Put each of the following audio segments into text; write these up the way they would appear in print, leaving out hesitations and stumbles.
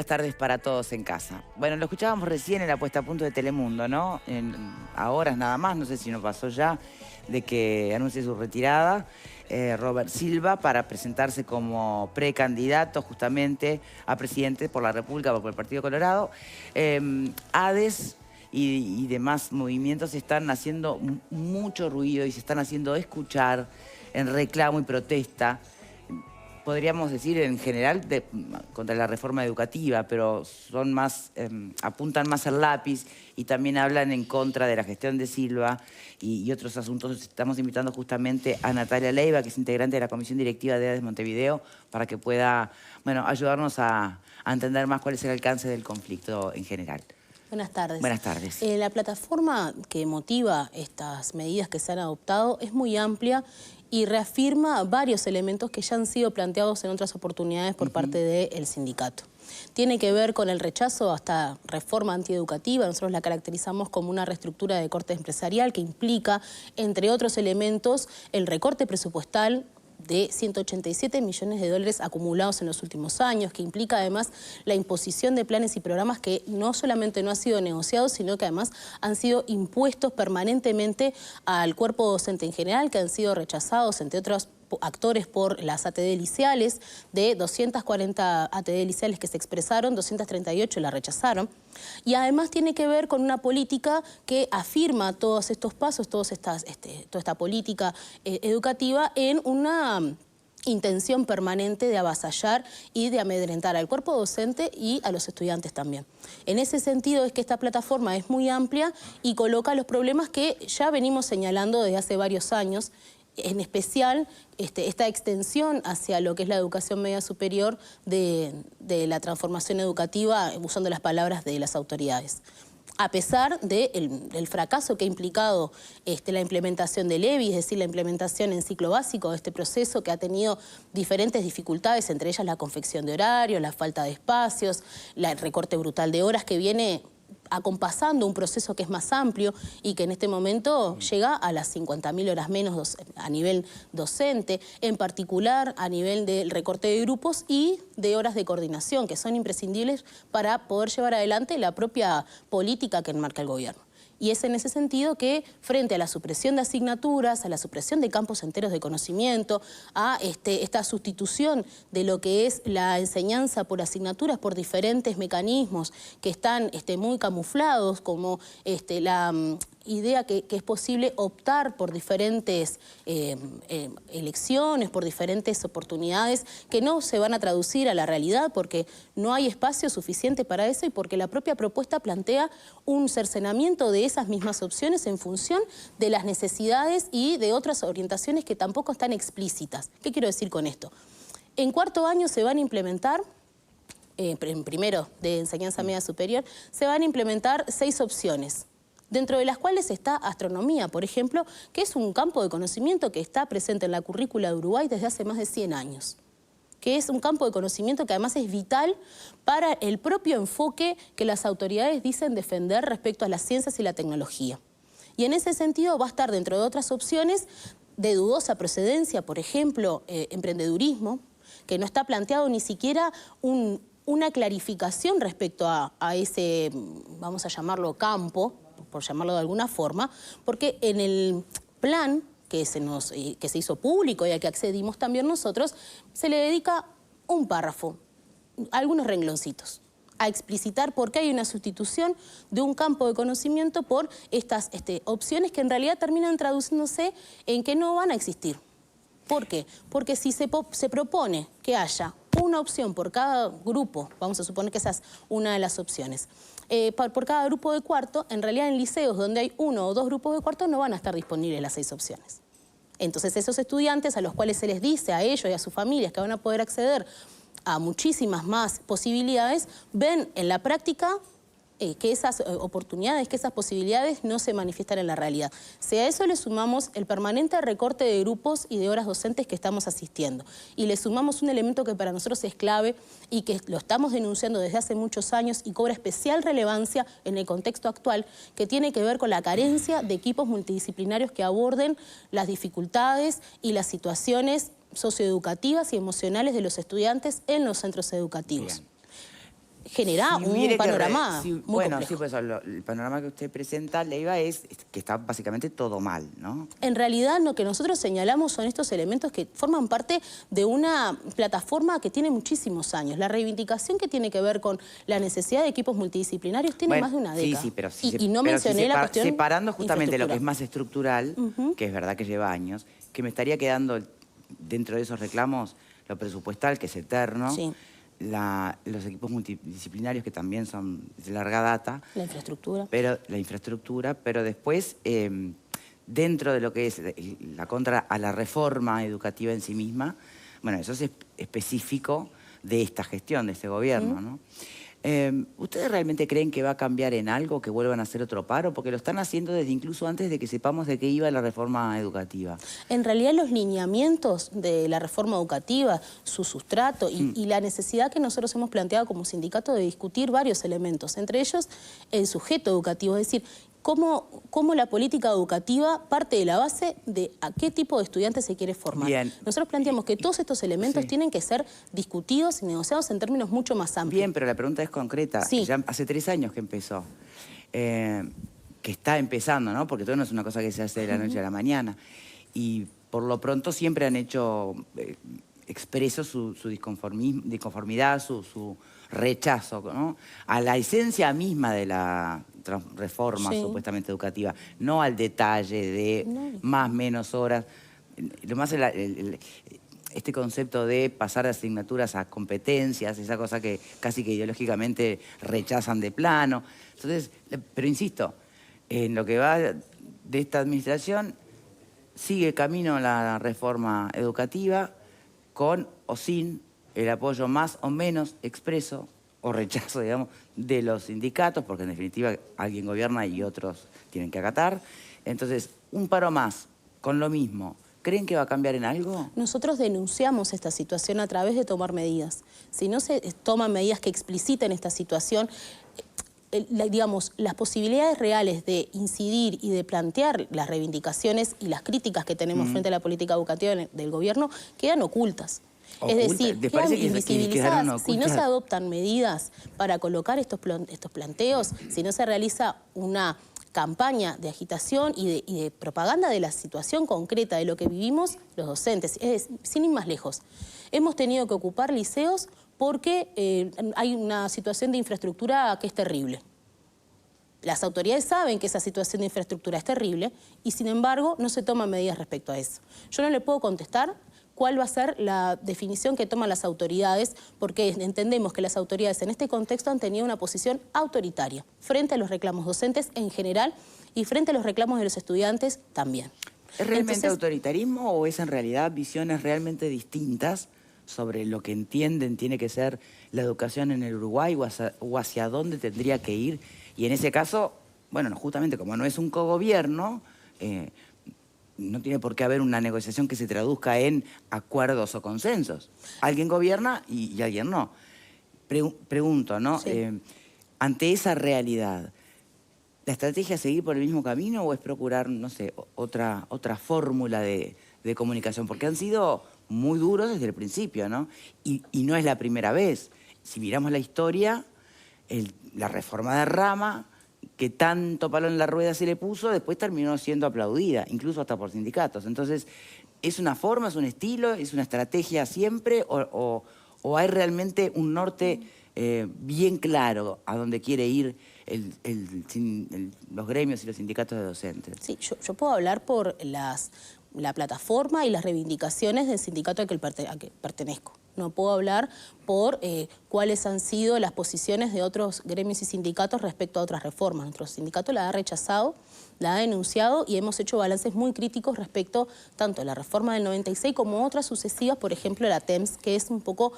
tardes para todos en casa. Bueno, lo escuchábamos recién en la puesta a punto de Telemundo, ¿no? A horas nada más, no sé si no pasó ya, de que anuncie su retirada Robert Silva para presentarse como precandidato justamente a presidente por la República, por el Partido Colorado. ADES y demás movimientos están haciendo mucho ruido y se están haciendo escuchar en reclamo y protesta. Podríamos decir en general contra la reforma educativa, pero son más, apuntan más al lápiz y también hablan en contra de la gestión de Silva y otros asuntos. Estamos invitando justamente a Natalia Leiva, que es integrante de la Comisión Directiva de ADES Montevideo, para que pueda, bueno, ayudarnos a entender más cuál es el alcance del conflicto en general. Buenas tardes. Buenas tardes. La plataforma que motiva estas medidas que se han adoptado es muy amplia y reafirma varios elementos que ya han sido planteados en otras oportunidades por parte del sindicato. Tiene que ver con el rechazo a esta reforma antieducativa. Nosotros la caracterizamos como una reestructura de corte empresarial que implica, entre otros elementos, el recorte presupuestal de 187 millones de dólares acumulados en los últimos años, que implica además la imposición de planes y programas que no solamente no han sido negociados, sino que además han sido impuestos permanentemente al cuerpo docente en general, que han sido rechazados, entre otros actores, por las ATD liciales. De 240 ATD liciales que se expresaron, 238 la rechazaron. Y además tiene que ver con una política que afirma todos estos pasos, toda esta política educativa en una intención permanente de avasallar y de amedrentar al cuerpo docente y a los estudiantes también. En ese sentido es que esta plataforma es muy amplia y coloca los problemas que ya venimos señalando desde hace varios años, en especial esta extensión hacia lo que es la educación media superior de la transformación educativa, usando las palabras de las autoridades. A pesar del fracaso que ha implicado la implementación del EBI, es decir, la implementación en ciclo básico de este proceso, que ha tenido diferentes dificultades, entre ellas la confección de horarios, la falta de espacios, el recorte brutal de horas que viene acompasando un proceso que es más amplio y que en este momento llega a las 50.000 horas menos a nivel docente, en particular a nivel del recorte de grupos y de horas de coordinación, que son imprescindibles para poder llevar adelante la propia política que enmarca el gobierno. Y es en ese sentido que, frente a la supresión de asignaturas, a la supresión de campos enteros de conocimiento, a esta sustitución de lo que es la enseñanza por asignaturas por diferentes mecanismos que están muy camuflados, como la idea que es posible optar por diferentes elecciones, por diferentes oportunidades que no se van a traducir a la realidad porque no hay espacio suficiente para eso y porque la propia propuesta plantea un cercenamiento de esas mismas opciones en función de las necesidades y de otras orientaciones que tampoco están explícitas. ¿Qué quiero decir con esto? En cuarto año se van a implementar, en primero de enseñanza media superior, se van a implementar 6 opciones, dentro de las cuales está astronomía, por ejemplo, que es un campo de conocimiento que está presente en la currícula de Uruguay desde hace más de 100 años. Que es un campo de conocimiento que además es vital para el propio enfoque que las autoridades dicen defender respecto a las ciencias y la tecnología. Y en ese sentido va a estar dentro de otras opciones de dudosa procedencia, por ejemplo, emprendedurismo, que no está planteado ni siquiera una clarificación respecto a ese, vamos a llamarlo campo, por llamarlo de alguna forma, porque en el plan que se hizo público y al que accedimos también nosotros, se le dedica un párrafo, algunos rengloncitos, a explicitar por qué hay una sustitución de un campo de conocimiento por estas opciones que en realidad terminan traduciéndose en que no van a existir. ¿Por qué? Porque si se propone que haya una opción por cada grupo, vamos a suponer que esa es una de las opciones, por cada grupo de cuarto, en realidad en liceos donde hay 1 o 2 grupos de cuarto no van a estar disponibles las 6 opciones. Entonces esos estudiantes a los cuales se les dice a ellos y a sus familias que van a poder acceder a muchísimas más posibilidades, ven en la práctica que esas oportunidades, que esas posibilidades no se manifiestan en la realidad. Si a eso le sumamos el permanente recorte de grupos y de horas docentes que estamos asistiendo, y le sumamos un elemento que para nosotros es clave y que lo estamos denunciando desde hace muchos años y cobra especial relevancia en el contexto actual, que tiene que ver con la carencia de equipos multidisciplinarios que aborden las dificultades y las situaciones socioeducativas y emocionales de los estudiantes en los centros educativos. Bien. genera un panorama muy bueno, complejo. sí, pues el panorama que usted presenta, Leiva, es que está básicamente todo mal, ¿no? En realidad, lo que nosotros señalamos son estos elementos que forman parte de una plataforma que tiene muchísimos años. La reivindicación que tiene que ver con la necesidad de equipos multidisciplinarios tiene más de una década. Sí, pero y no mencioné la cuestión separando justamente lo que es más estructural, que es verdad que lleva años, que me estaría quedando dentro de esos reclamos lo presupuestal, que es eterno, sí. Los equipos multidisciplinarios, que también son de larga data. La infraestructura. Pero después, dentro de lo que es la contra a la reforma educativa en sí misma, bueno, eso es específico de esta gestión, de este gobierno, ¿no? ¿Ustedes realmente creen que va a cambiar en algo, que vuelvan a hacer otro paro? Porque lo están haciendo desde incluso antes de que sepamos de qué iba la reforma educativa. En realidad los lineamientos de la reforma educativa, su sustrato y la necesidad que nosotros hemos planteado como sindicato de discutir varios elementos, entre ellos el sujeto educativo, es decir, cómo la política educativa parte de la base de a qué tipo de estudiantes se quiere formar. Bien. Nosotros planteamos que todos estos elementos tienen que ser discutidos y negociados en términos mucho más amplios. Bien, pero la pregunta es concreta. Sí. Ya hace 3 años que empezó. Que está empezando, ¿no? Porque todo no es una cosa que se hace de la noche a la mañana. Y por lo pronto siempre han hecho expreso su disconformidad, su rechazo, ¿no? A la esencia misma de la reforma supuestamente educativa, no al detalle de más, menos horas. Lo más este concepto de pasar de asignaturas a competencias, esa cosa que casi que ideológicamente rechazan de plano. Entonces, pero insisto, en lo que va de esta administración, sigue camino la reforma educativa con o sin el apoyo más o menos expreso o rechazo, digamos, de los sindicatos, porque en definitiva alguien gobierna y otros tienen que acatar. Entonces, un paro más con lo mismo. ¿Creen que va a cambiar en algo? Nosotros denunciamos esta situación a través de tomar medidas. Si no se toman medidas que expliciten esta situación, digamos, las posibilidades reales de incidir y de plantear las reivindicaciones y las críticas que tenemos frente a la política educativa del gobierno quedan ocultas. Es decir, quedan invisibilizadas. Si no se adoptan medidas para colocar estos planteos, si no se realiza una campaña de agitación y de propaganda de la situación concreta de lo que vivimos los docentes, sin ir más lejos. Hemos tenido que ocupar liceos porque hay una situación de infraestructura que es terrible. Las autoridades saben que esa situación de infraestructura es terrible y, sin embargo, no se toman medidas respecto a eso. Yo no le puedo contestar cuál va a ser la definición que toman las autoridades, porque entendemos que las autoridades en este contexto han tenido una posición autoritaria frente a los reclamos docentes en general y frente a los reclamos de los estudiantes también. ¿Es realmente autoritarismo o es en realidad visiones realmente distintas sobre lo que entienden tiene que ser la educación en el Uruguay o hacia dónde tendría que ir? Y en ese caso, bueno, justamente como no es un cogobierno, no tiene por qué haber una negociación que se traduzca en acuerdos o consensos. Alguien gobierna y alguien no. Pregunto, ¿no? Sí. Ante esa realidad, ¿la estrategia es seguir por el mismo camino o es procurar, no sé, otra fórmula de comunicación? Porque han sido muy duros desde el principio, ¿no? Y no es la primera vez. Si miramos la historia, la reforma de Rama, que tanto palo en la rueda se le puso, después terminó siendo aplaudida, incluso hasta por sindicatos. Entonces, ¿es una forma, es un estilo, es una estrategia siempre o hay realmente un norte bien claro a donde quiere ir los gremios y los sindicatos de docentes? Sí, yo puedo hablar por la plataforma y las reivindicaciones del sindicato a que pertenezco. No puedo hablar por cuáles han sido las posiciones de otros gremios y sindicatos respecto a otras reformas. Nuestro sindicato la ha rechazado, la ha denunciado y hemos hecho balances muy críticos respecto tanto a la reforma del 96 como otras sucesivas, por ejemplo la TEMS, que es un poco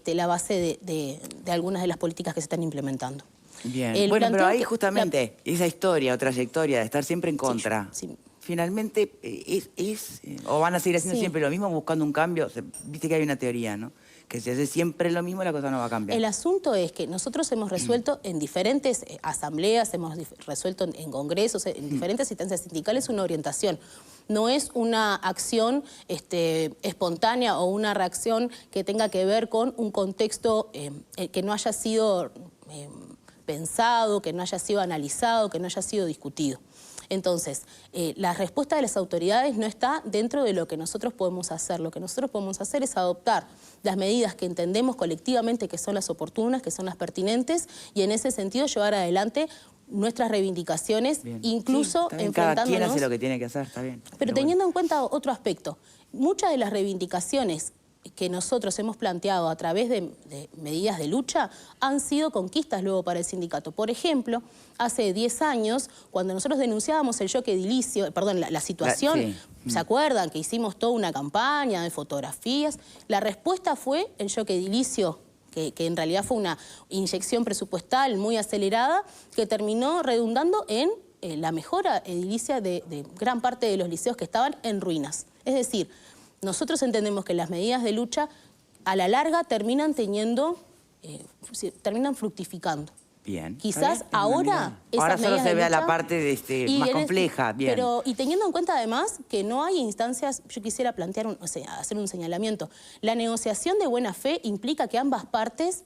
la base de algunas de las políticas que se están implementando. Bien, bueno, pero ahí justamente esa historia o trayectoria de estar siempre en contra... Sí. Finalmente, o van a seguir haciendo siempre lo mismo, buscando un cambio. Viste que hay una teoría, ¿no? Que si hace siempre lo mismo, la cosa no va a cambiar. El asunto es que nosotros hemos resuelto en diferentes asambleas, hemos resuelto en congresos, en diferentes instancias sindicales una orientación. No es una acción espontánea o una reacción que tenga que ver con un contexto que no haya sido pensado, que no haya sido analizado, que no haya sido discutido. Entonces, la respuesta de las autoridades no está dentro de lo que nosotros podemos hacer. Lo que nosotros podemos hacer es adoptar las medidas que entendemos colectivamente que son las oportunas, que son las pertinentes, y en ese sentido llevar adelante nuestras reivindicaciones, bien, incluso sí, enfrentándonos... Cada quien hace lo que tiene que hacer, está bien. Pero teniendo en cuenta otro aspecto, muchas de las reivindicaciones que nosotros hemos planteado a través de medidas de lucha han sido conquistas luego para el sindicato. Por ejemplo, hace 10 años, cuando nosotros denunciábamos el shock edilicio, perdón, la situación, sí. ¿Se acuerdan? Que hicimos toda una campaña de fotografías. La respuesta fue el shock edilicio, que en realidad fue una inyección presupuestal muy acelerada, que terminó redundando en la mejora edilicia de gran parte de los liceos que estaban en ruinas. Es decir, nosotros entendemos que las medidas de lucha a la larga terminan terminan fructificando. Bien. Quizás ahora solo se vea la parte más compleja. Bien. Pero, y teniendo en cuenta además que no hay instancias, yo quisiera plantear, hacer un señalamiento. La negociación de buena fe implica que ambas partes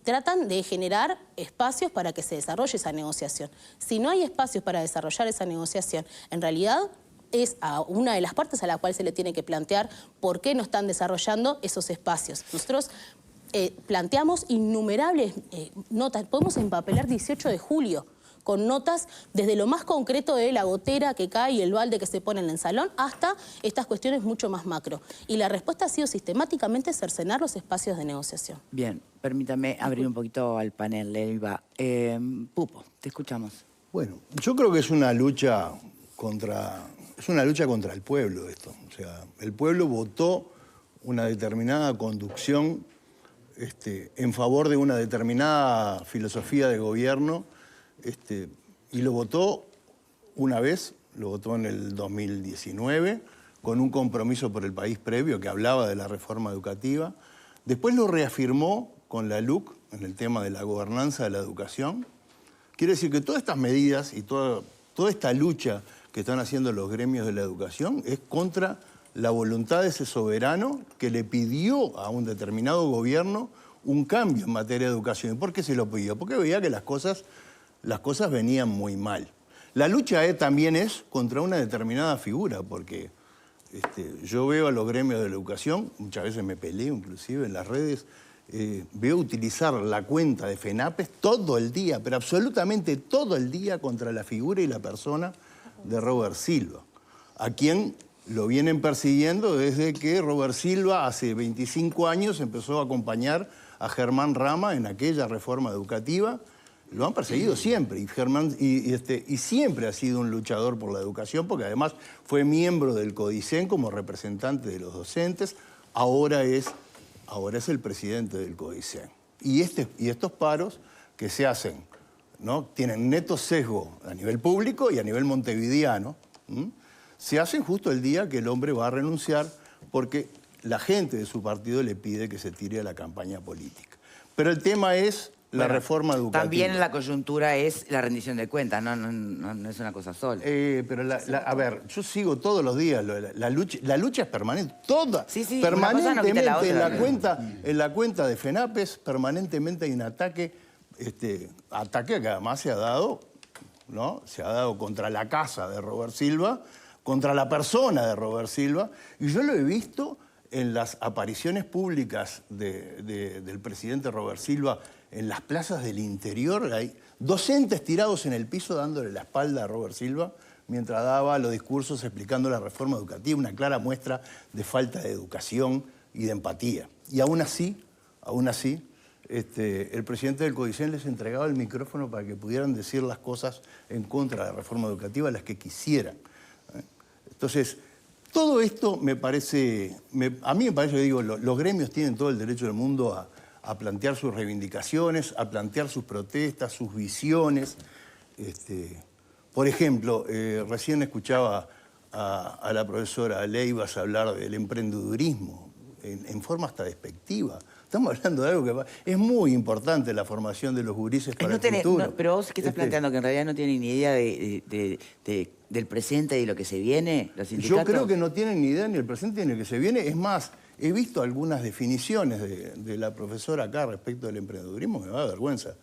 tratan de generar espacios para que se desarrolle esa negociación. Si no hay espacios para desarrollar esa negociación, en realidad es a una de las partes a la cual se le tiene que plantear por qué no están desarrollando esos espacios. Nosotros planteamos innumerables notas, podemos empapelar 18 de julio con notas desde lo más concreto de la gotera que cae y el balde que se pone en el salón hasta estas cuestiones mucho más macro. Y la respuesta ha sido sistemáticamente cercenar los espacios de negociación. Bien, permítame abrir un poquito al panel, Elba. Pupo, te escuchamos. Bueno, yo creo que es una lucha contra el pueblo esto. O sea, el pueblo votó una determinada conducción en favor de una determinada filosofía de gobierno, y lo votó una vez, lo votó en el 2019, con un compromiso por el país previo que hablaba de la reforma educativa. Después lo reafirmó con la LUC en el tema de la gobernanza de la educación. Quiere decir que todas estas medidas y toda esta lucha que están haciendo los gremios de la educación es contra la voluntad de ese soberano que le pidió a un determinado gobierno un cambio en materia de educación. ¿Y por qué se lo pidió? Porque veía que las cosas venían muy mal. La lucha también es contra una determinada figura, porque yo veo a los gremios de la educación, muchas veces me peleo inclusive en las redes, veo utilizar la cuenta de FENAPES todo el día, pero absolutamente todo el día contra la figura y la persona de Robert Silva, a quien lo vienen persiguiendo desde que Robert Silva hace 25 años empezó a acompañar a Germán Rama en aquella reforma educativa. Lo han perseguido siempre, y Germán y siempre ha sido un luchador por la educación, porque además fue miembro del CODICEN como representante de los docentes, ahora es el presidente del CODICEN. Y estos paros que se hacen, ¿no?, tienen neto sesgo a nivel público y a nivel montevideano, se hacen justo el día que el hombre va a renunciar porque la gente de su partido le pide que se tire a la campaña política. Pero el tema es la reforma educativa. También la coyuntura es la rendición de cuentas, no es una cosa sola. Pero a ver, yo sigo todos los días, la lucha es permanente, permanentemente en la cuenta de FENAPES, permanentemente hay un ataque que además se ha dado, ¿no? Se ha dado contra la casa de Robert Silva, contra la persona de Robert Silva, y yo lo he visto en las apariciones públicas del presidente Robert Silva en las plazas del interior. Hay docentes tirados en el piso dándole la espalda a Robert Silva mientras daba los discursos explicando la reforma educativa, una clara muestra de falta de educación y de empatía. Y aún así, el presidente del CODICEN les entregaba el micrófono para que pudieran decir las cosas en contra de la reforma educativa, las que quisieran. Entonces, todo esto me parece, a mí me parece, yo digo, los gremios tienen todo el derecho del mundo a plantear sus reivindicaciones, a plantear sus protestas, sus visiones. Por ejemplo, recién escuchaba a la profesora Leibas hablar del emprendedurismo en forma hasta despectiva. Estamos hablando de algo que es muy importante, la formación de los gurises para el futuro. Pero vos, ¿qué estás planteando? ¿Que en realidad no tienen ni idea del presente y de lo que se viene, los sindicatos? Yo creo que no tienen ni idea ni del presente ni de lo que se viene. Es más, he visto algunas definiciones de la profesora acá respecto del emprendedurismo, me da vergüenza.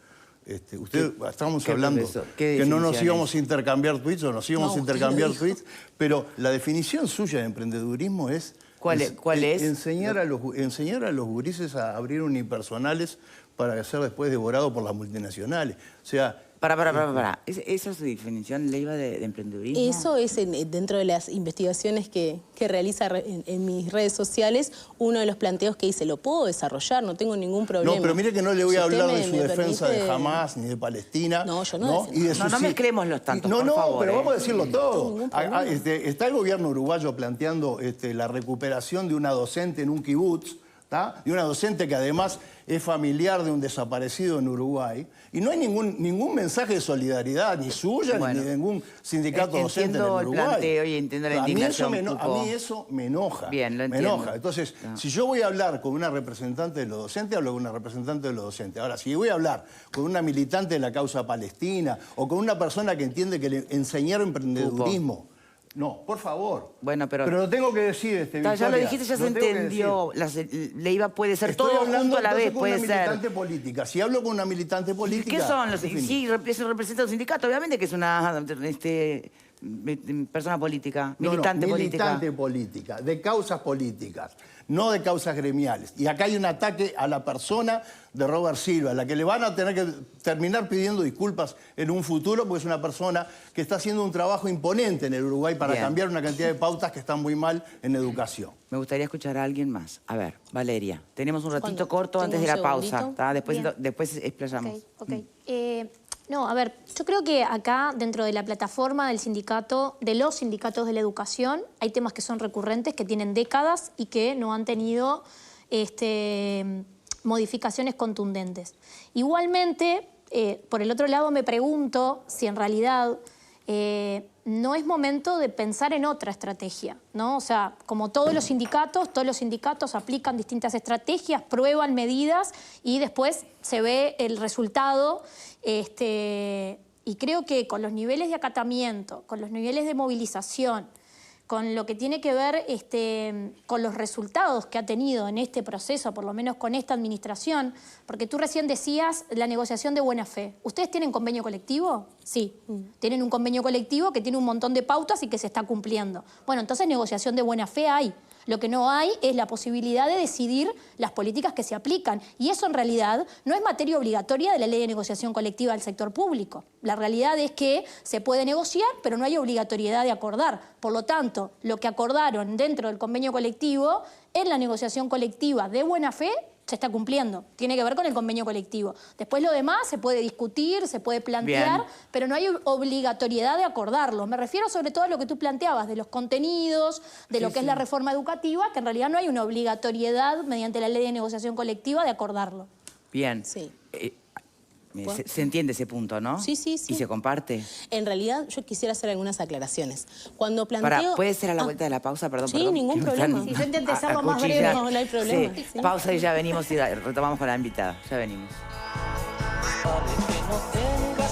Estábamos ¿Qué, hablando profesor? ¿Qué que no nos definiciones? íbamos a intercambiar tweets o nos íbamos a usted intercambiar lo dijo. tweets, pero la definición suya de emprendedurismo es... ¿Cuál es? Enseñar a los gurises a abrir unipersonales para ser después devorados por las multinacionales. O sea... Para. ¿Esa es su definición, Leiva, de emprendedurismo? Eso es dentro de las investigaciones que realiza en mis redes sociales, uno de los planteos que dice, lo puedo desarrollar, no tengo ningún problema. No, pero mire que no le voy Si a usted hablar de su me defensa permite- de Hamás ni de Palestina. No, yo no ¿no? defiendo. Y de No sus- mezclemos tantos, No, por favor, pero vamos a decirlo No todo. tengo ningún problema. Está el gobierno uruguayo planteando la recuperación de una docente en un kibutz, ¿tá? De una docente que además es familiar de un desaparecido en Uruguay, y no hay ningún mensaje de solidaridad, ni suya, Bueno, ni de ningún sindicato docente en el entiendo el Uruguay. planteo y entiendo la A mí eso indignación, me eno- Pupo. A mí eso me enoja. Bien, lo me entiendo. enoja. Entonces, No. si yo voy a hablar con una representante de los docentes, hablo con una representante de los docentes. Ahora, si voy a hablar con una militante de la causa palestina o con una persona que entiende que le enseñar emprendedurismo... No, por favor. Bueno, pero... lo tengo que decir, Ya lo Victoria, dijiste, ya se lo tengo que entendió. Leiva puede ser Estoy todo hablando junto a la entonces vez, con puede una ser. militante política. Si hablo con una militante política... ¿Qué son los? en fin. Sí, eso representa un sindicato, obviamente que es una persona política, militante política. Militante política, de causas políticas, no de causas gremiales. Y acá hay un ataque a la persona de Robert Silva, a la que le van a tener que terminar pidiendo disculpas en un futuro, porque es una persona que está haciendo un trabajo imponente en el Uruguay para Bien. cambiar una cantidad de pautas que están muy mal en educación. Me gustaría escuchar a alguien más. A ver, Valeria, tenemos un ratito Cuando corto tengo antes de un la pausa. segundito. ¿Tá? Después Bien. explayamos. Ok. No, a ver, yo creo que acá, dentro de la plataforma del sindicato, de los sindicatos de la educación, hay temas que son recurrentes, que tienen décadas y que no han tenido modificaciones contundentes. Igualmente, por el otro lado, me pregunto si en realidad no es momento de pensar en otra estrategia, ¿no? O sea, como todos los sindicatos aplican distintas estrategias, prueban medidas y después se ve el resultado. Y creo que con los niveles de acatamiento, con los niveles de movilización, con lo que tiene que ver con los resultados que ha tenido en este proceso, por lo menos con esta administración, porque tú recién decías la negociación de buena fe. ¿Ustedes tienen convenio colectivo? Sí. Tienen un convenio colectivo que tiene un montón de pautas y que se está cumpliendo. Bueno, entonces negociación de buena fe hay. Lo que no hay es la posibilidad de decidir las políticas que se aplican. Y eso en realidad no es materia obligatoria de la ley de negociación colectiva del sector público. La realidad es que se puede negociar, pero no hay obligatoriedad de acordar. Por lo tanto, lo que acordaron dentro del convenio colectivo, en la negociación colectiva de buena fe, se está cumpliendo. Tiene que ver con el convenio colectivo. Después lo demás se puede discutir, se puede plantear, Bien. pero no hay obligatoriedad de acordarlo. Me refiero sobre todo a lo que tú planteabas, de los contenidos, de lo que es la reforma educativa, que en realidad no hay una obligatoriedad mediante la ley de negociación colectiva de acordarlo. Bien. Sí. Se entiende ese punto, ¿no? Sí. ¿Y se comparte? En realidad, yo quisiera hacer algunas aclaraciones. Cuando planteo... ¿Puede ser a la vuelta de la pausa? Perdón, Sí, perdón. ningún Que me están problema. Sí, yo intenté hacerlo más acuchillar. breve. No hay problema. Sí. Sí. Pausa y ya venimos y retomamos con la invitada. Ya venimos. Sabe que no tenga